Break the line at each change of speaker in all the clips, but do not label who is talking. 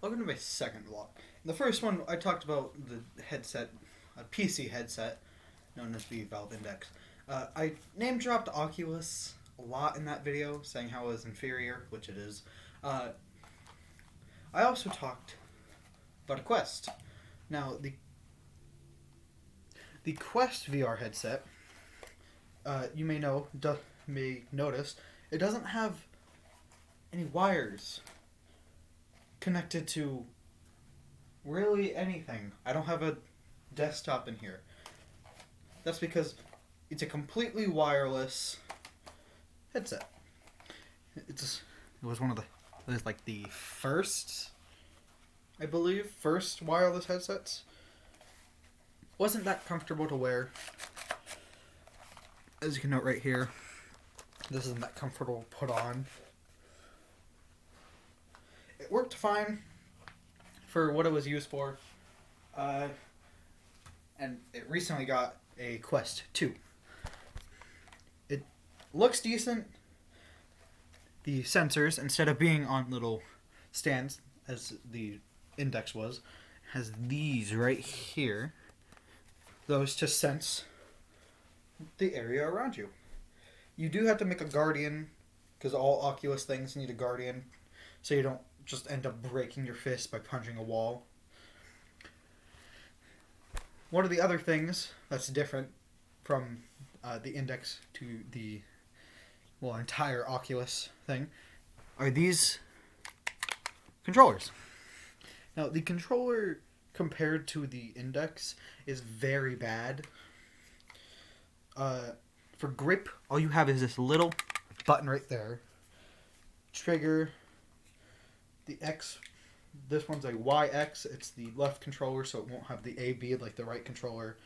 Welcome to my second vlog. In the first one, I talked about the headset, a PC headset, known as the Valve Index. I name dropped Oculus a lot in that video, saying how it was inferior, which it is. I also talked about a Quest. Now, the Quest VR headset, you may notice, it doesn't have any wires connected to really anything. I don't have a desktop in here. That's because it's a completely wireless headset. It was the first, I believe, first wireless headsets. Wasn't that comfortable to wear. As you can note right here, this isn't that comfortable to put on. It worked fine for what it was used for. And it recently got a Quest 2. It looks decent. The sensors, instead of being on little stands, as the Index was, has these right here. Those to sense the area around you. You do have to make a guardian, because all Oculus things need a guardian, so you don't just end up breaking your fist by punching a wall. One of the other things that's different from the Index to the entire Oculus thing are these controllers. Now, the controller compared to the Index is very bad. For grip, all you have is this little button right there. Trigger. The X, this one's a YX. It's the left controller, so it won't have the AB like the right controller.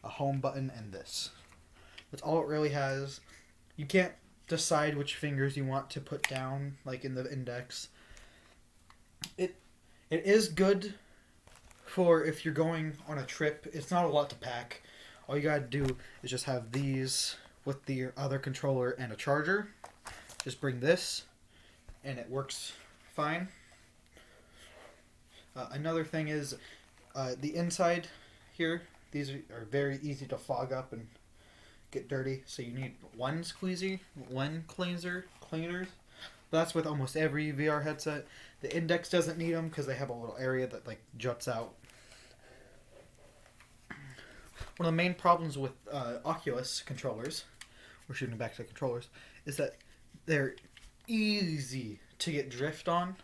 A home button and this. That's all it really has. You can't decide which fingers you want to put down, like in the Index. It is good for if you're going on a trip. It's not a lot to pack. All you gotta do is just have these with the other controller and a charger. Just bring this, and it works fine. Another thing is the inside here. These are very easy to fog up and get dirty. So you need one cleaners. That's with almost every VR headset. The Index doesn't need them because they have a little area that like juts out. One of the main problems with Oculus controllers, we're shooting back to the controllers, is that they're easy to get drift on,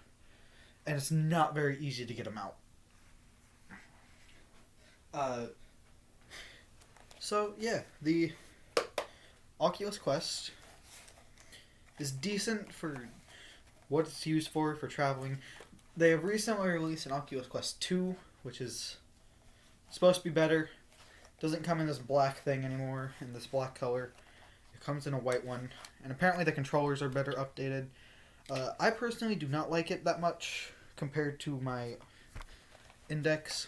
and it's not very easy to get them out. So yeah, the Oculus Quest is decent for what it's used for traveling. They have recently released an Oculus Quest 2, which is supposed to be better. Doesn't come in this black thing anymore, in this black color. It comes in a white one, and apparently the controllers are better updated. I personally do not like it that much compared to my Index,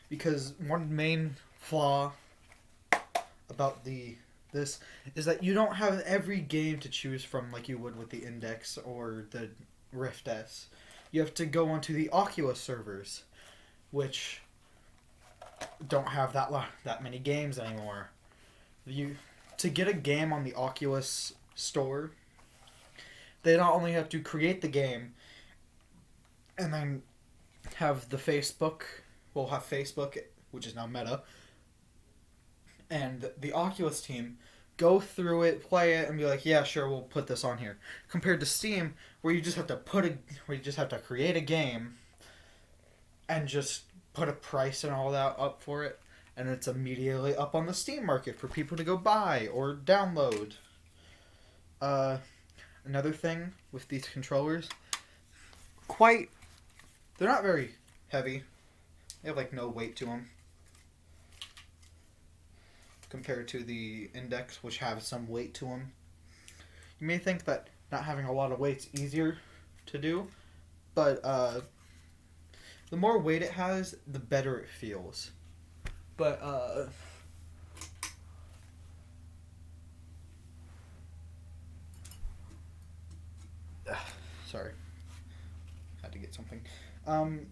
because one main flaw about this is that you don't have every game to choose from like you would with the Index or the Rift S. You have to go onto the Oculus servers, which don't have that many games anymore. To get a game on the Oculus store, they not only have to create the game and then have Facebook, which is now Meta, and the Oculus team go through it, play it, and be like, yeah, sure, we'll put this on here. Compared to Steam, where you just have to create a game and just put a price and all that up for it, and it's immediately up on the Steam market for people to go buy or download. Another thing with these controllers, they're not very heavy. They have like no weight to them compared to the Index, which have some weight to them. You may think that not having a lot of weight's easier to do, but the more weight it has, the better it feels. But sorry, had to get something. Um,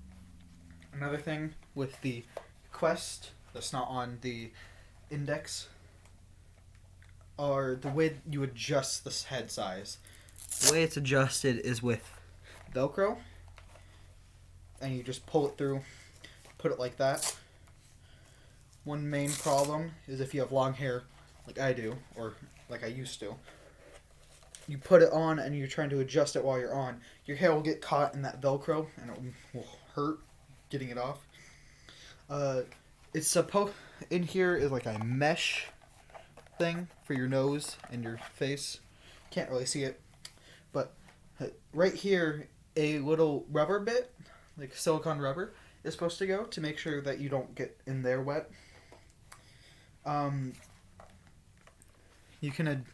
Another thing with the Quest that's not on the index are the way you adjust the head size. The way it's adjusted is with Velcro, and you just pull it through, put it like that. One main problem is if you have long hair, like I do, or like I used to, you put it on and you're trying to adjust it while you're on, your hair will get caught in that Velcro and it will hurt getting it off. It's supposed in here is like a mesh thing for your nose and your face. Can't really see it, but right here a little rubber bit, like silicone rubber, is supposed to go to make sure that you don't get in there wet. You can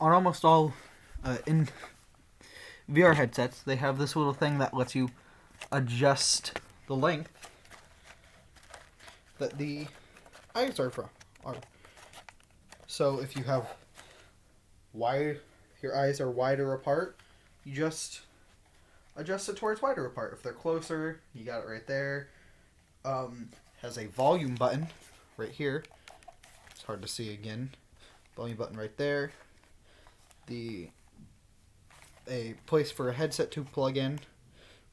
on almost all in VR headsets they have this little thing that lets you adjust the length that the eyes are from. So if you have your eyes are wider apart, you just adjust it towards wider apart. If they're closer, you got it right there. Has a volume button right here. It's hard to see again. Volume button right there. A place for a headset to plug in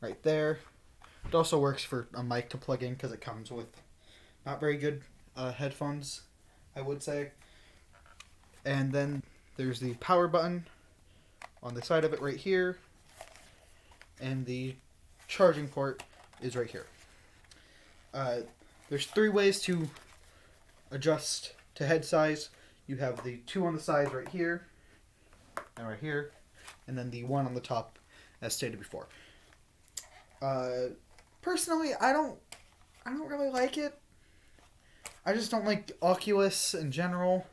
right there. It also works for a mic to plug in because it comes with not very good headphones, I would say. And then there's the power button on the side of it right here. And the charging port is right here. There's 3 ways to adjust to head size. You have the 2 on the sides right here and right here, and then the 1 on the top, as stated before. Personally, I don't really like it. I just don't like Oculus in general.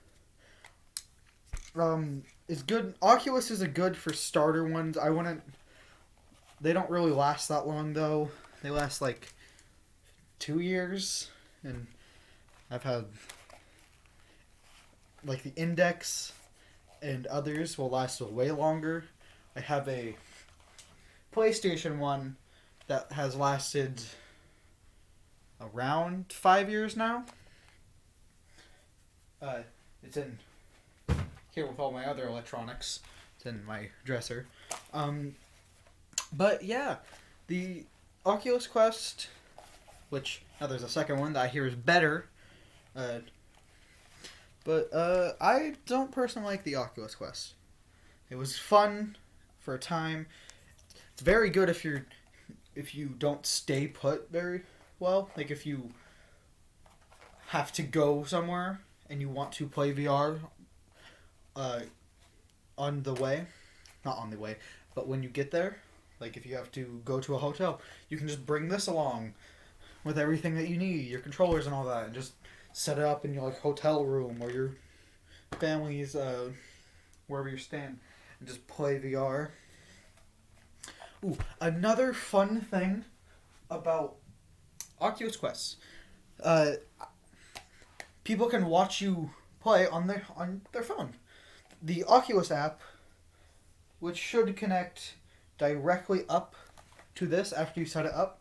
It's good. Oculus is a good for starter ones. They don't really last that long though. They last like 2 years, and I've had like the Index and others will last way longer. I have a PlayStation 1 that has lasted around 5 years now. It's in here with all my other electronics. It's in my dresser. But yeah, the Oculus Quest, which now there's a second one that I hear is better. But I don't personally like the Oculus Quest. It was fun for a time. It's very good if you don't stay put very well. Like if you have to go somewhere and you want to play VR on the way. Not on the way, but when you get there. Like if you have to go to a hotel, you can just bring this along with everything that you need, your controllers and all that, and just set it up in your like hotel room or your family's wherever you're staying, and just play VR. Ooh, another fun thing about Oculus Quest, people can watch you play on their phone. The Oculus app, which should connect directly up to this after you set it up.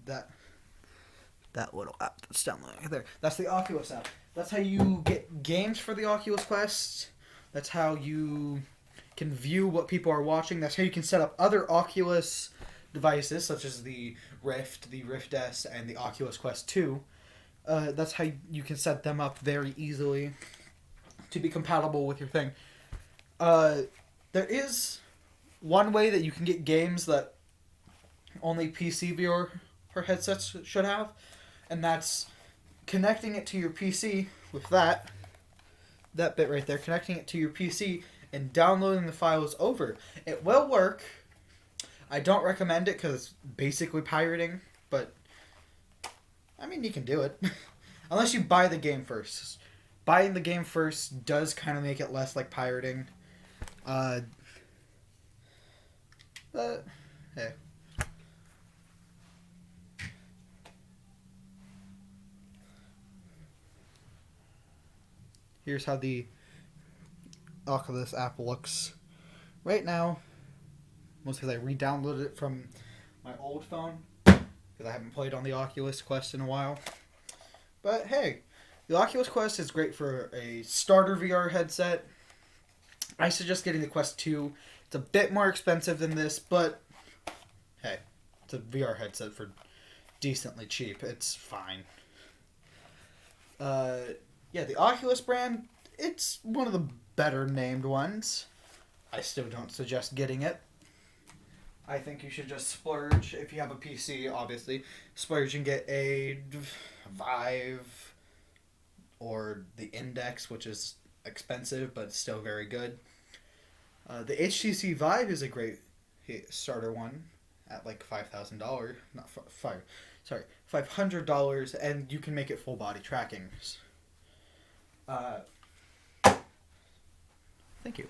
That little app that's down there. That's the Oculus app. That's how you get games for the Oculus Quest. That's how you can view what people are watching. That's how you can set up other Oculus devices, such as the Rift S, and the Oculus Quest 2. That's how you can set them up very easily to be compatible with your thing. There is one way that you can get games that only PC VR or headsets should have, and that's connecting it to your PC with that bit right there, connecting it to your PC and downloading the files over. It will work. I don't recommend it because it's basically pirating, but I mean, you can do it. Unless you buy the game first. Buying the game first does kind of make it less like pirating. But, hey. Here's how the Oculus app looks right now. mostly because I re-downloaded it from my old phone because I haven't played on the Oculus Quest in a while. But hey, the Oculus Quest is great for a starter VR headset. I suggest getting the Quest 2. It's a bit more expensive than this, but hey, it's a VR headset for decently cheap. It's fine. Yeah, the Oculus brand, it's one of the better named ones. I still don't suggest getting it. I think you should just splurge if you have a PC, obviously. Splurge and get a Vive or the Index, which is expensive but still very good. The HTC Vive is a great starter one at like $5,000, not five. Sorry, $500, and you can make it full body tracking. Thank you.